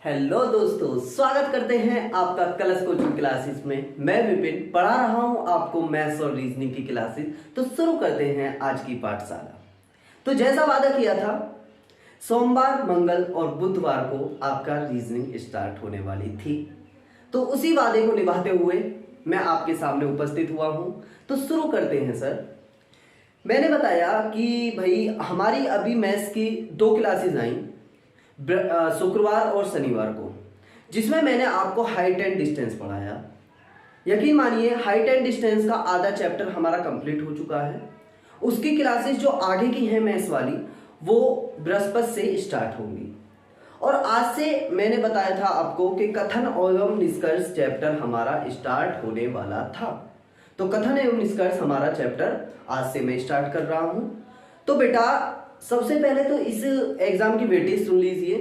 Hello दोस्तों, स्वागत करते हैं आपका कलश कोचिंग क्लासेस में। मैं विपिन पढ़ा रहा हूं आपको मैथ्स और रीजनिंग की क्लासेस। तो शुरू करते हैं आज की पाठशाला। तो जैसा वादा किया था, सोमवार, मंगल और बुधवार को आपका रीजनिंग स्टार्ट होने वाली थी। तो उसी वादे को निभाते हुए मैं आपके सामने उपस्थित हुआ हूं। तो शुरू करते हैं सर। मैंने बताया कि भाई हमारी अभी मैथ्स की 2 क्लासेस आई शुक्रवार और शनिवार को, जिसमें मैंने आपको हाइट एंड डिस्टेंस पढ़ाया। यकीन मानिए हाइट एंड डिस्टेंस का आधा चैप्टर हमारा कंप्लीट हो चुका है। उसकी क्लासेस जो आगे की हैं मैथ्स वाली, वो बृहस्पति से स्टार्ट होंगी। और आज से मैंने बताया था आपको कि कथन एवं निष्कर्ष चैप्टर हमारा स्टार्ट होने वाला था। तो कथन एवं निष्कर्ष हमारा चैप्टर आज से मैं स्टार्ट कर रहा हूं। तो बेटा सबसे पहले तो इस एग्जाम की वेटेज सुन लीजिए।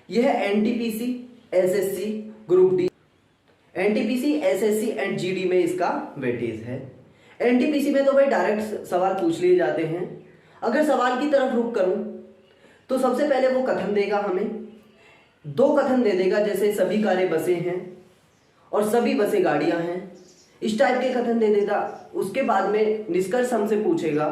यह है NTPC, SSC, group D, NTPC, SSC and GD में इसका वेटेज है। एनटीपीसी में तो भाई डायरेक्ट सवाल पूछ लिए जाते हैं। अगर सवाल की तरफ रुख करूं तो सबसे पहले वो कथन देगा, हमें 2 कथन दे देगा, जैसे सभी कारें बसें हैं और सभी बसें गाड़ियां हैं, इस टाइप के कथन दे देगा। उसके बाद में निष्कर्ष हमसे पूछेगा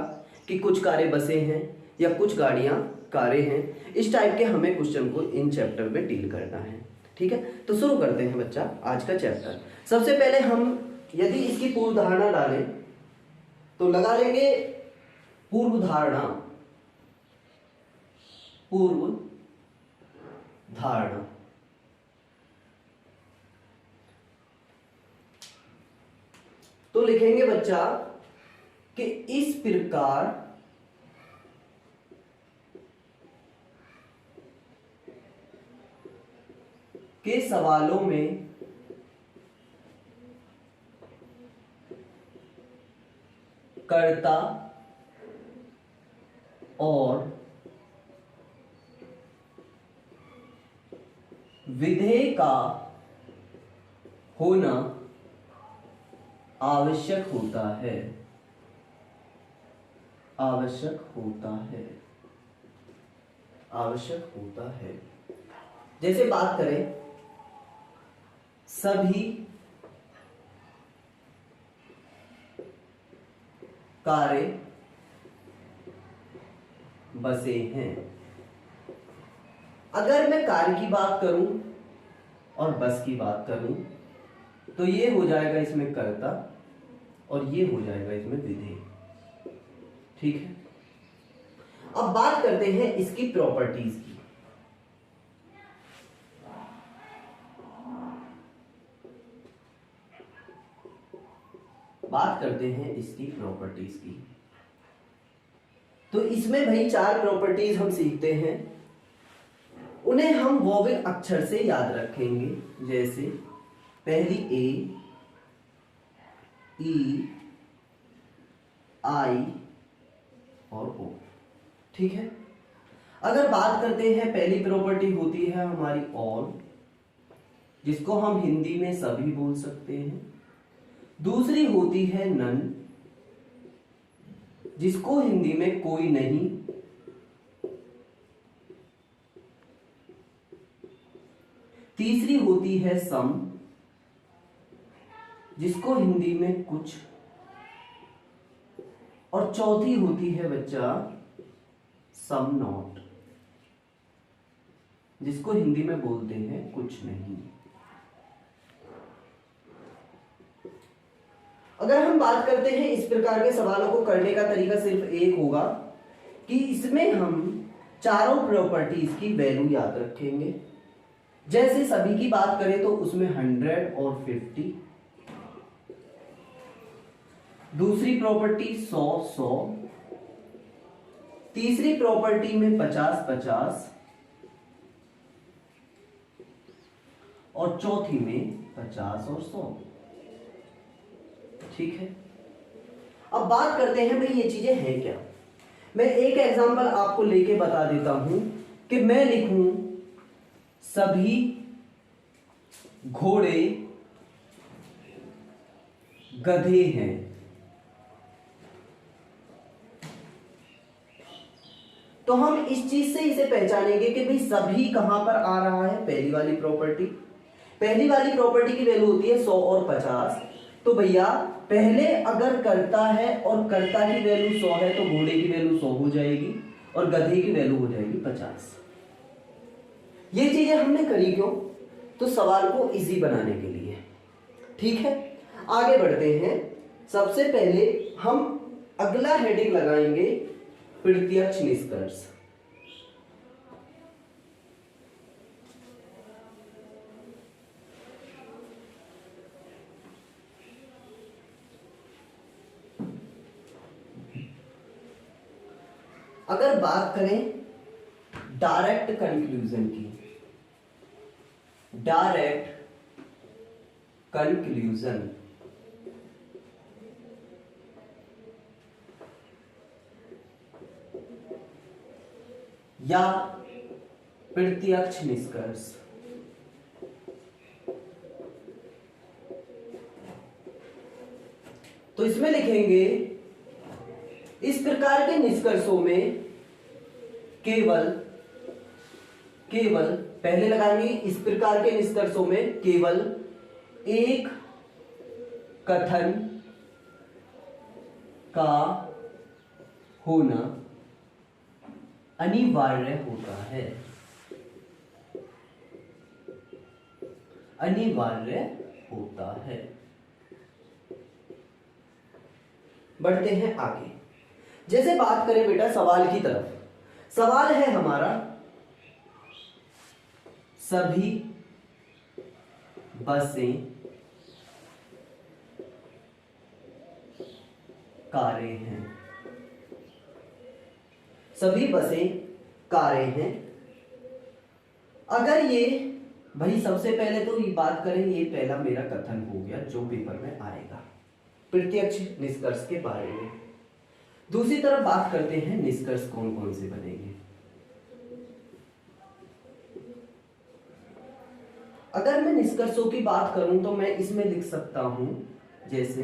कि कुछ कारें बसें हैं या कुछ गाड़ियां कारें हैं। इस टाइप के हमें क्वेश्चन को इन चैप्टर में डील करना है। ठीक है, तो शुरू करते हैं बच्चा आज का चैप्टर। सबसे पहले हम यदि इसकी पूर्व धारणा डालें तो लगा लेंगे पूर्व धारणा। पूर्व धारणा तो लिखेंगे बच्चा कि इस प्रकार के सवालों में कर्ता और विधेय का होना आवश्यक होता है। आवश्यक होता है। आवश्यक होता है। जैसे बात करें सभी कारें बसें हैं। अगर मैं कार की बात करूं और बस की बात करूं तो ये हो जाएगा इसमें कर्ता और ये हो जाएगा इसमें विधेय। ठीक है, अब बात करते हैं इसकी प्रॉपर्टीज की। बात करते हैं इसकी प्रॉपर्टीज की। तो इसमें भाई 4 प्रॉपर्टीज हम सीखते हैं, उन्हें हम वोवेल अक्षर से याद रखेंगे। जैसे पहली ए, ई, आई और ओ। ठीक है, अगर बात करते हैं पहली प्रॉपर्टी होती है हमारी ऑल, जिसको हम हिंदी में सभी बोल सकते हैं। दूसरी होती है नन, जिसको हिंदी में कोई नहीं। तीसरी होती है सम, जिसको हिंदी में कुछ। और चौथी होती है बच्चा सम नॉट, जिसको हिंदी में बोलते हैं कुछ नहीं। अगर हम बात करते हैं इस प्रकार के सवालों को करने का तरीका सिर्फ एक होगा कि इसमें हम चारों प्रॉपर्टीज की वैल्यू याद रखेंगे। जैसे सभी की बात करें तो उसमें 100 और 50। दूसरी प्रॉपर्टी 100 तीसरी प्रॉपर्टी में 50 और चौथी में 50 और 100। ठीक है, अब बात करते हैं भाई ये चीजें हैं क्या। मैं एक एग्जांपल आपको लेके बता देता हूं कि मैं लिखूं सभी घोड़े गधे हैं। तो हम इस चीज से इसे पहचानेंगे कि भाई सभी कहां पर आ रहा है, पहली वाली प्रॉपर्टी। पहली वाली प्रॉपर्टी की वैल्यू होती है 100 और 50। तो भैया पहले अगर करता है और कर्ता की वैल्यू 100 है तो घोड़े की वैल्यू 100 हो जाएगी और गधे की वैल्यू हो जाएगी 50। ये चीजें हमने करी क्यों? तो सवाल को इजी बनाने के लिए। ठीक है, आगे बढ़ते हैं। सबसे पहले हम अगला हेडिंग लगाएंगे प्रत्यक्ष निष्कर्ष। अगर बात करें डायरेक्ट कंक्लूजन की, डायरेक्ट कंक्लूजन या प्रत्यक्ष निष्कर्ष, तो इसमें लिखेंगे इस प्रकार के निष्कर्षों में केवल पहले लगाएंगे, इस प्रकार के निष्कर्षों में केवल एक कथन का होना अनिवार्य होता है, अनिवार्य होता है। बढ़ते हैं आगे। जैसे बात करें बेटा सवाल की तरफ, सवाल है हमारा सभी बसें कारें हैं, सभी बसें कारें हैं। अगर ये भाई सबसे पहले तो ये बात करें, ये पहला मेरा कथन हो गया जो पेपर में आएगा प्रत्यक्ष निष्कर्ष के बारे में। दूसरी तरफ बात करते हैं निष्कर्ष कौन कौन से बनेंगे। अगर मैं निष्कर्षों की बात करूं तो मैं इसमें लिख सकता हूं जैसे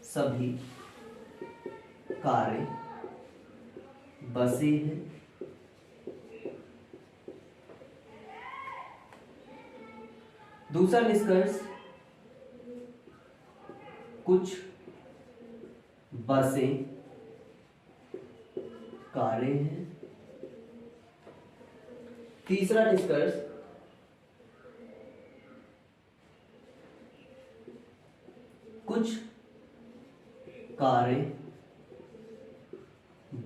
सभी कारें बसें हैं, दूसरा निष्कर्ष कुछ बसें कारें हैं, तीसरा निष्कर्ष कुछ कारें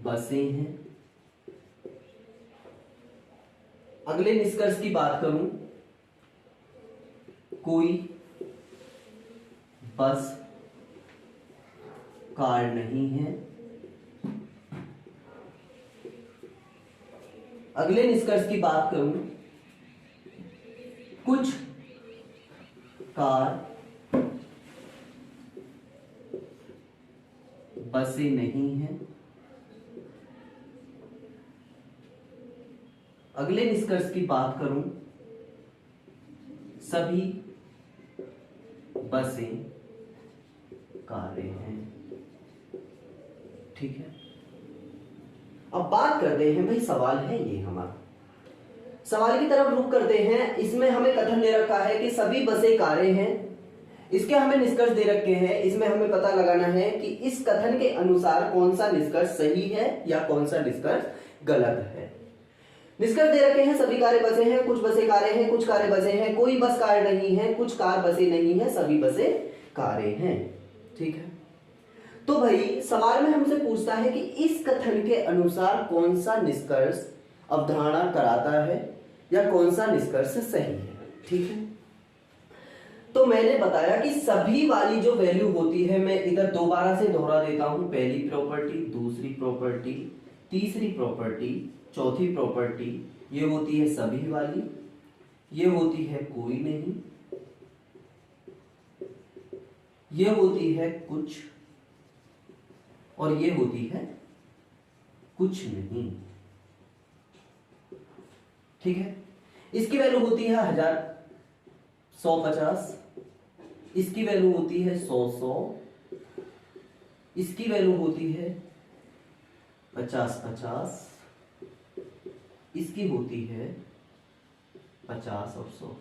बसें हैं। अगले निष्कर्ष की बात करूं, कोई बस कार नहीं है। अगले निष्कर्ष की बात करूं, कुछ कार बसें नहीं हैं। अगले निष्कर्ष की बात करूं, सभी बसें कारें हैं। ठीक है, अब बात करते हैं भाई सवाल है ये हमारा, सवाल की तरफ रुख करते हैं। इसमें हमें कथन दे रखा है कि सभी बसें कारें हैं, इसके हमें निष्कर्ष दे रखे हैं। इसमें हमें पता लगाना है कि इस कथन के अनुसार कौन सा निष्कर्ष सही है या कौन सा निष्कर्ष गलत है। निष्कर्ष दे रखे हैं सभी कारें बसें हैं, कुछ बसें कारें हैं, कुछ कारें बसें हैं, कोई बस कार नहीं है, कुछ कार बसें नहीं है, सभी बसें कारें हैं। ठीक है, तो भाई सवाल में हमसे पूछता है कि इस कथन के अनुसार कौन सा निष्कर्ष अवधारणा कराता है या कौन सा निष्कर्ष सही है। ठीक है, तो मैंने बताया कि सभी वाली जो वैल्यू होती है, मैं इधर दोबारा से दोहरा देता हूं, पहली प्रॉपर्टी, दूसरी प्रॉपर्टी, तीसरी प्रॉपर्टी, चौथी प्रॉपर्टी, ये होती है सभी वाली, ये होती है कोई नहीं, ये होती है कुछ, और ये होती है कुछ नहीं। ठीक है, इसकी वैल्यू होती है 1000, 150, इसकी वैल्यू होती है 100, 100, इसकी वैल्यू होती है 50 50, इसकी होती है 50 और 100।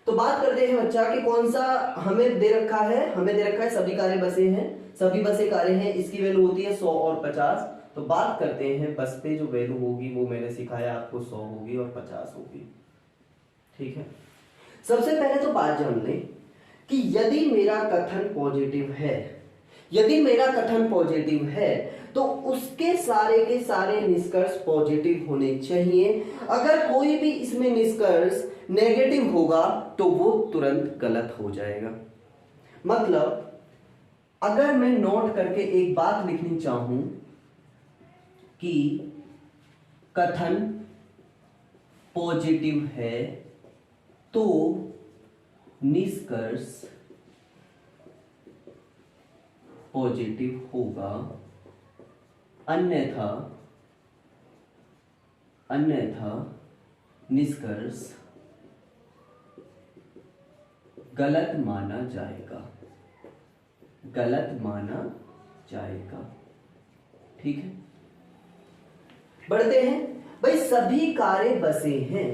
तो बात करते हैं बच्चा कि कौन सा हमें दे रखा है, हमें दे रखा है सभी कारें बसें हैं, सभी बसें कारें हैं, इसकी वैल्यू होती है 100 और 50। तो बात करते हैं बस पे जो वैल्यू होगी वो मैंने सिखाया आपको 100 होगी और 50 होगी। ठीक है, सबसे पहले तो बात जान लें कि यदि मेरा कथन पॉजिटिव है, यदि मेरा कथन पॉजिटिव है तो उसके सारे के सारे निष्कर्ष पॉजिटिव होने चाहिए। अगर कोई भी इसमें निष्कर्ष नेगेटिव होगा तो वो तुरंत गलत हो जाएगा। मतलब अगर मैं नोट करके एक बात लिखनी चाहूं कि कथन पॉजिटिव है तो निष्कर्ष पॉजिटिव होगा, अन्यथा निष्कर्ष गलत माना जाएगा, गलत माना जाएगा। ठीक है, बढ़ते हैं। भाई सभी कारें बसें हैं।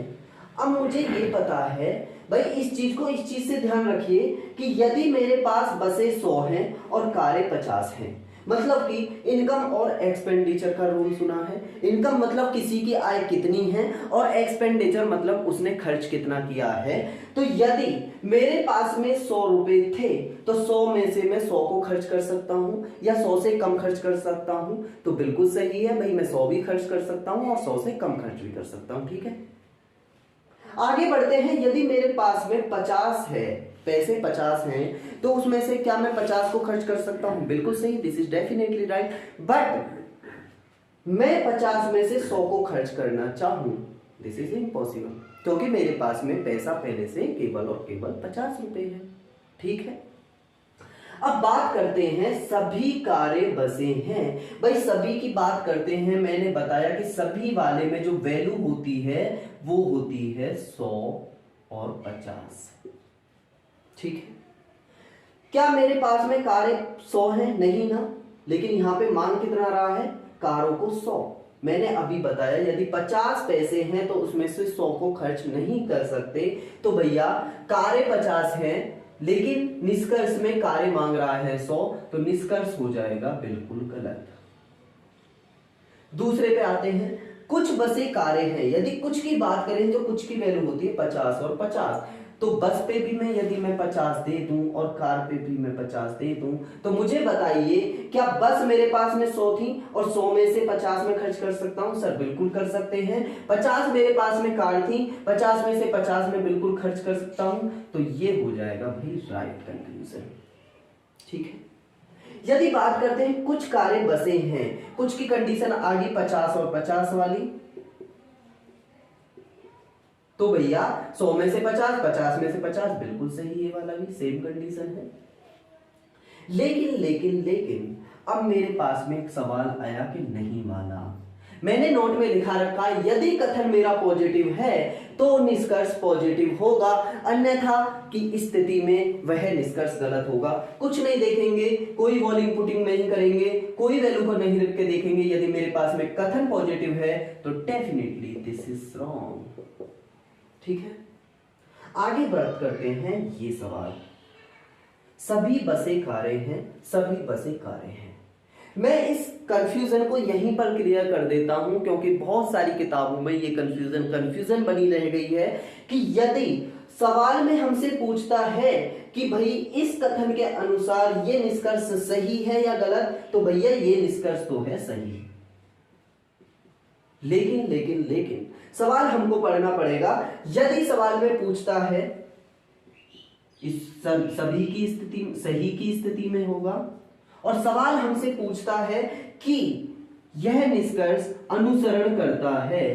अब मुझे ये पता है भाई, इस चीज से ध्यान रखिए कि यदि मेरे पास बसें 100 हैं और कारें 50 हैं, मतलब कि इनकम और एक्सपेंडिचर का रूल सुना है। इनकम मतलब किसी की आय कितनी है और एक्सपेंडिचर मतलब उसने खर्च कितना किया है। तो यदि मेरे पास में 100 रुपए थे तो 100 में से मैं 100 को खर्च कर सकता हूं या 100 से कम खर्च कर सकता हूं। तो बिल्कुल सही है भाई, मैं 100 भी खर्च कर सकता हूं और 100 से कम खर्च भी कर सकता हूं। ठीक है, आगे बढ़ते हैं। यदि मेरे पास में 50 है, पैसे 50 हैं, तो उसमें से क्या मैं 50 को खर्च कर सकता हूं? बिल्कुल सही, this is definitely right. But मैं 50 में से 100 को खर्च करना चाहूं, दिस इज इम्पॉसिबल, क्योंकि मेरे पास में पैसा पहले से केवल और केवल 50 रुपए है। ठीक है, अब बात करते हैं सभी कारें बसें हैं। भाई सभी की बात करते हैं। मैंने बताया कि सभी वाले में जो वैल्यू होती है वो होती है 100 और 50। ठीक है, क्या मेरे पास में कारें 100 हैं? नहीं ना, लेकिन यहां पे मान कितना रहा है? कारों को 100। मैंने अभी बताया यदि 50 पैसे हैं तो उसमें से 100 को खर्च नहीं कर सकते। तो भैया कारें 50 हैं लेकिन निष्कर्ष में कारें मांग रहा है 100, तो निष्कर्ष हो जाएगा बिल्कुल गलत। दूसरे पे आते हैं। कुछ बसें कारें हैं। यदि कुछ की बात करें तो कुछ की वैल्यू होती है 50 और 50। तो बस पे भी मैं यदि मैं 50 दे दूं और कार पे भी मैं 50 दे दूं, तो मुझे बताइए क्या बस मेरे पास में 100 थी और 100 में से 50 में खर्च कर सकता हूं? सर बिल्कुल कर सकते हैं। 50 मेरे पास में कार थी, 50 में से 50 में बिल्कुल खर्च कर सकता हूं। तो ये हो जाएगा भाई राइट कंक्लूजन। ठीक है, यदि बात करते हैं कुछ कारें बसें हैं, कुछ की कंडीशन आ गई 50 और 50 वाली, तो भैया 100 में से 50, 50 में से 50, बिल्कुल सही, ये वाला भी सेम कंडीशन है। लेकिन अब मेरे पास में एक सवाल आया कि नहीं माना। मैंने नोट में लिखा रखा यदि कथन मेरा पॉजिटिव है तो निष्कर्ष पॉजिटिव होगा, अन्यथा की स्थिति में वह निष्कर्ष गलत होगा। कुछ नहीं देखेंगे, कोई वॉल्यूम पुटिंग नहीं करेंगे, कोई वैल्यू को नहीं रख के देखेंगे। यदि मेरे पास में कथन पॉजिटिव है तो डेफिनेटली दिस इज रॉन्ग। ठीक है, आगे बात करते हैं ये सवाल। सभी बसें कारें हैं, सभी बसें कारें हैं। मैं इस कंफ्यूजन को यहीं पर क्लियर कर देता हूं क्योंकि बहुत सारी किताबों में ये कंफ्यूजन बनी रह गई है कि यदि सवाल में हमसे पूछता है कि भाई इस कथन के अनुसार ये निष्कर्ष सही है या गलत, तो भैया ये निष्कर्ष तो है सही। लेकिन सवाल हमको पढ़ना पड़ेगा। यदि सवाल में पूछता है इस सभी की स्थिति, सही की स्थिति में होगा, और सवाल हमसे पूछता है कि यह निष्कर्ष अनुसरण करता है,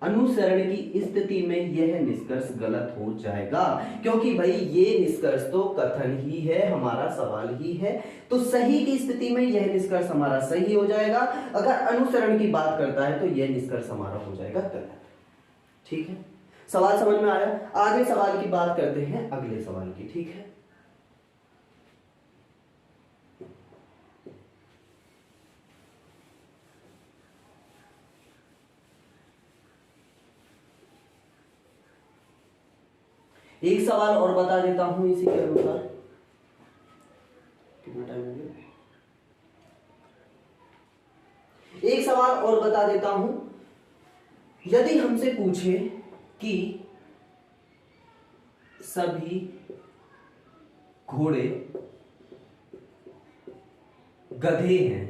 अनुसरण की स्थिति में यह निष्कर्ष गलत हो जाएगा, क्योंकि भाई ये निष्कर्ष तो कथन ही है, हमारा सवाल ही है। तो सही की स्थिति में यह निष्कर्ष हमारा सही हो जाएगा, अगर अनुसरण की बात करता है तो यह निष्कर्ष हमारा हो जाएगा गलत। ठीक है, सवाल समझ में आया? आगे सवाल की बात करते हैं अगले सवाल की। ठीक है, एक सवाल और बता देता हूं इसी के अनुसार। कितना टाइम हो गया? एक सवाल और बता देता हूं। यदि हमसे पूछे कि सभी घोड़े गधे हैं,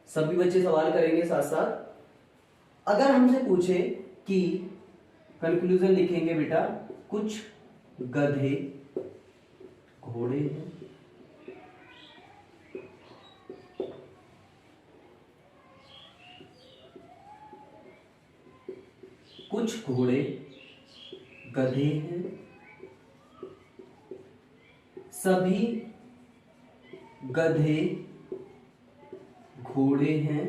सभी बच्चे सवाल करेंगे साथ साथ। अगर हमसे पूछे कि कंक्लूजन लिखेंगे बेटा, कुछ गधे घोड़े हैं, कुछ घोड़े गधे हैं, सभी गधे घोड़े हैं,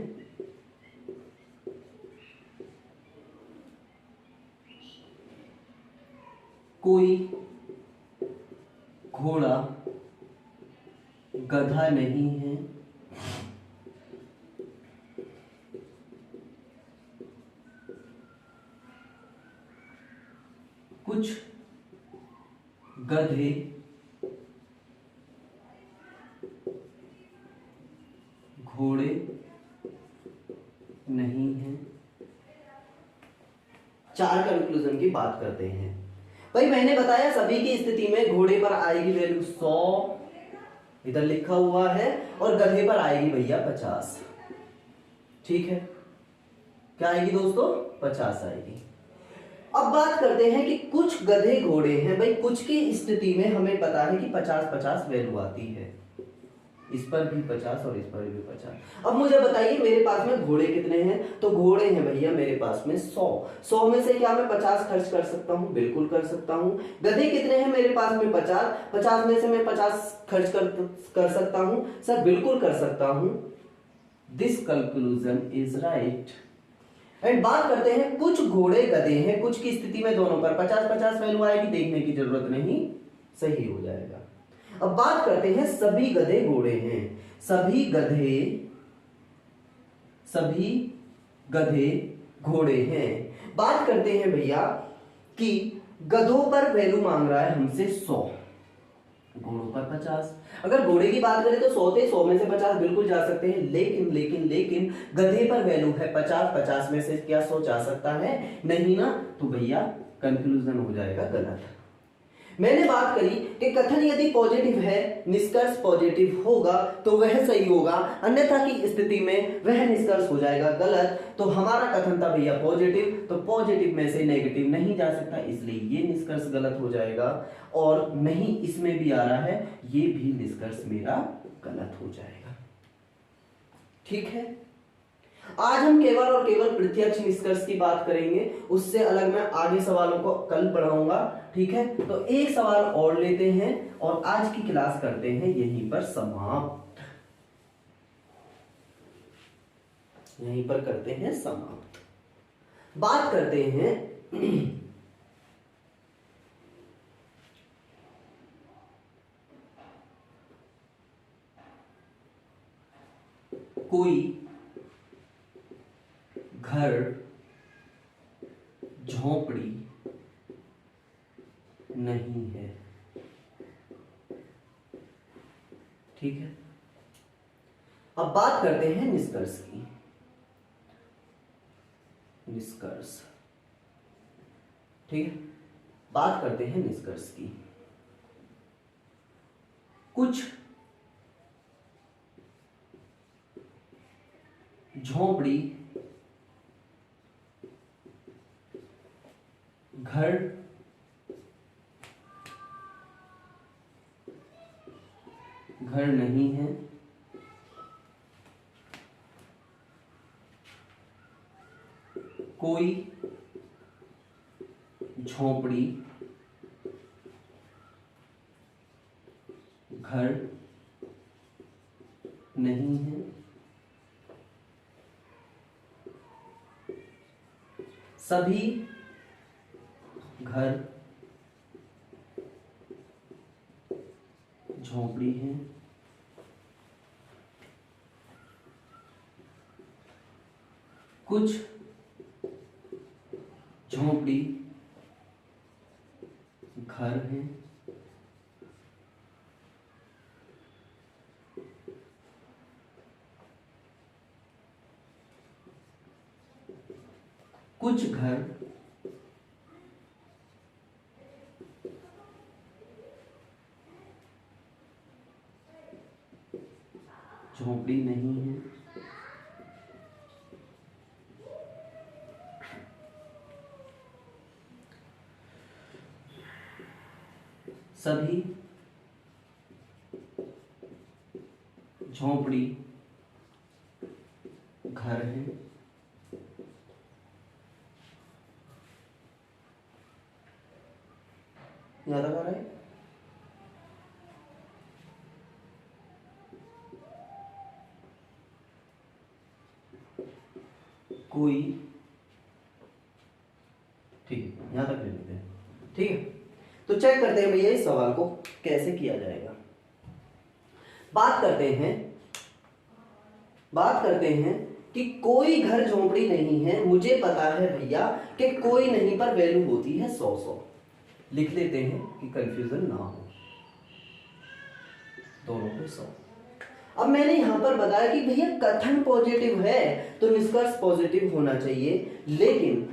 कोई घोड़ा गधा नहीं है, कुछ गधे घोड़े नहीं हैं। चार कंक्लूजन की बात करते हैं। भाई मैंने बताया सभी की स्थिति में घोड़े पर आएगी वैल्यू 100, इधर लिखा हुआ है, और गधे पर आएगी भैया 50। ठीक है, क्या आएगी दोस्तों? 50 आएगी। अब बात करते हैं कि कुछ गधे घोड़े हैं। भाई कुछ की स्थिति में हमें पता है कि 50-50 वैल्यू आती है, इस पर भी 50 और इस पर भी 50। अब मुझे बताइए मेरे पास में घोड़े कितने हैं? तो घोड़े हैं भैया मेरे पास में 100। 100 में से क्या मैं 50 खर्च कर सकता हूं? बिल्कुल कर सकता हूं। गधे कितने हैं मेरे पास में? 50। 50 में से मैं 50 खर्च कर सकता हूं? सर बिल्कुल कर सकता हूं। This conclusion is right. And बात करते हैं कुछ घोड़े गधे हैं। कुछ की स्थिति में दोनों पर 50-50 वैल्यू आएगी, देखने की जरूरत नहीं, सही हो जाएगा। अब बात करते हैं सभी गधे घोड़े हैं। सभी गधे घोड़े हैं। बात करते हैं भैया कि गधों पर वैल्यू मांग रहा है हमसे 100, घोड़ों पर 50। अगर घोड़े की बात करें तो 100 थे, 100 में से 50 बिल्कुल जा सकते हैं, लेकिन गधे पर वैल्यू है 50। 50 में से क्या 100 जा सकता है? नहीं ना, तो भैया कंक्लूजन हो जाएगा गलत। मैंने बात करी कि कथन यदि पॉजिटिव है, निष्कर्ष पॉजिटिव होगा तो वह सही होगा, अन्यथा की स्थिति में वह निष्कर्ष हो जाएगा गलत। तो हमारा कथन था भैया पॉजिटिव, तो पॉजिटिव में से नेगेटिव नहीं जा सकता, इसलिए ये निष्कर्ष गलत हो जाएगा। और नहीं इसमें भी आ रहा है, ये भी निष्कर्ष मेरा गलत हो जाएगा। ठीक है, आज हम केवल और केवल प्रत्यक्ष निष्कर्ष की बात करेंगे, उससे अलग मैं आगे सवालों को कल पढ़ाऊंगा। ठीक है, तो एक सवाल और लेते हैं और आज की क्लास करते हैं यहीं पर समाप्त। यहीं पर करते हैं समाप्त। बात करते हैं कोई घर झोपड़ी नहीं है। ठीक है, अब बात करते हैं निष्कर्ष की। निष्कर्ष, ठीक है, बात करते हैं निष्कर्ष की। कुछ झोपड़ी घर नहीं है, कोई झोपड़ी घर नहीं है, सभी घर झोपड़ी हैं, कुछ झोपड़ी घर है, कुछ घर झोपड़ी नहीं है, सभी झोपड़ी घर है, याद आ रहा है। कोई, ठीक है, यहां तक ले लेते हैं। ठीक है, तो चेक करते हैं भैया इस सवाल को कैसे किया जाएगा। बात करते हैं कि कोई घर झोपड़ी नहीं है। मुझे पता है भैया कि कोई नहीं पर वैल्यू होती है 100 लिख लेते हैं कि कंफ्यूजन ना हो, दोनों पे 100। अब मैंने यहां पर बताया कि भैया कथन पॉजिटिव है तो निष्कर्ष पॉजिटिव होना चाहिए, लेकिन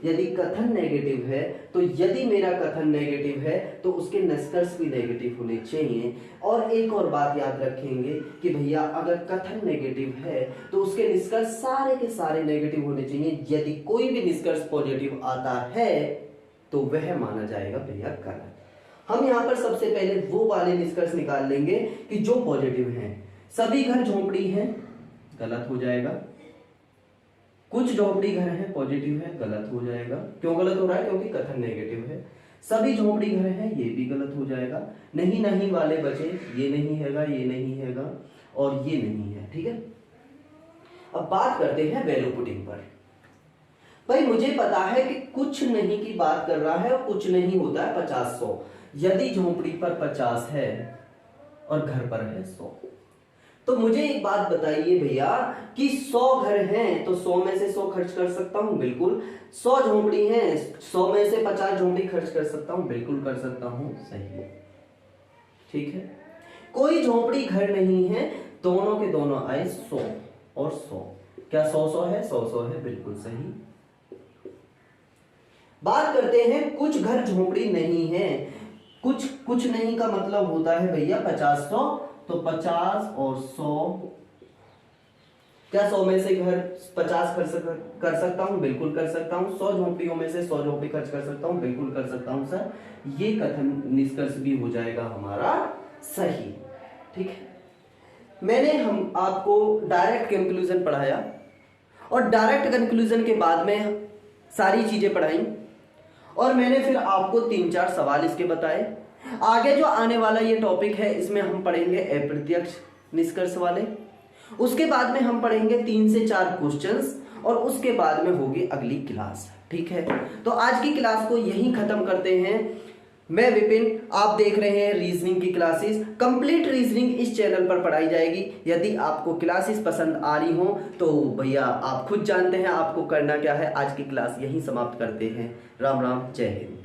यदि कथन नेगेटिव है तो यदि मेरा कथन नेगेटिव है तो उसके निष्कर्ष भी नेगेटिव होने चाहिए। और एक और बात याद रखेंगे कि भैया अगर कथन नेगेटिव है तो उसके निष्कर्ष सारे के सारे नेगेटिव होने चाहिए। यदि कोई भी निष्कर्ष पॉजिटिव आता है तो वह माना जाएगा भैया गलत। हम यहाँ पर सबसे पहले वो वाले निष्कर्ष निकाल लेंगे कि जो पॉजिटिव हैं। सभी घर झोपड़ी हैं, गलत हो जाएगा। कुछ झोपड़ी घर हैं, पॉजिटिव है, गलत हो जाएगा। क्यों गलत हो रहा है? क्योंकि कथन नेगेटिव है। सभी झोपड़ी घर हैं, ये भी गलत हो जाएगा। नहीं वाले बचे, ये नहीं हैगा, ये नहीं हैगा और ये नहीं है। ठीक है, अब बात करते हैं वैल्यू पुटिंग पर। भाई मुझे पता है कि कुछ नहीं की बात कर रहा है और कुछ नहीं होता है 50-100। यदि झोपड़ी पर 50 है और घर पर है 100, तो मुझे एक बात बताइए भैया कि 100 घर हैं तो 100 में से 100 खर्च कर सकता हूं? बिल्कुल। 100 झोपड़ी हैं, 100 में से 50 झोपड़ी खर्च कर सकता हूं? बिल्कुल कर सकता हूं। सही, ठीक है। कोई झोपड़ी घर नहीं है, दोनों के दोनों आए 100 और 100। क्या 100 है? 100 है, बिल्कुल सही। बात करते हैं कुछ घर झोपड़ी नहीं है। कुछ नहीं का मतलब होता है भैया 50-100, तो 50 और 100। क्या 100 में से घर 50 कर सकता हूं? बिल्कुल कर सकता हूं। 100 झोपड़ियों में से 100 झोपड़ी खर्च कर सकता हूं? बिल्कुल कर सकता हूं सर। ये कथन निष्कर्ष भी हो जाएगा हमारा सही। ठीक है, मैंने हम आपको डायरेक्ट कंक्लूजन पढ़ाया और डायरेक्ट कंक्लूजन के बाद में सारी चीजें पढ़ाई और मैंने फिर आपको 3-4 सवाल इसके बताए। आगे जो आने वाला ये टॉपिक है इसमें हम पढ़ेंगे अप्रत्यक्ष निष्कर्ष वाले। उसके बाद में हम पढ़ेंगे 3 से 4 क्वेश्चंस और उसके बाद में होगी अगली क्लास। ठीक है, तो आज की क्लास को यहीं खत्म करते हैं। मैं विपिन, आप देख रहे हैं रीजनिंग की क्लासेस। कंप्लीट रीजनिंग इस चैनल पर पढ़ाई जाएगी। यदि आपको क्लासेस पसंद आ रही हो तो भैया आप खुद जानते हैं आपको करना क्या है। आज की क्लास यहीं समाप्त करते हैं। राम राम, जय हिंद।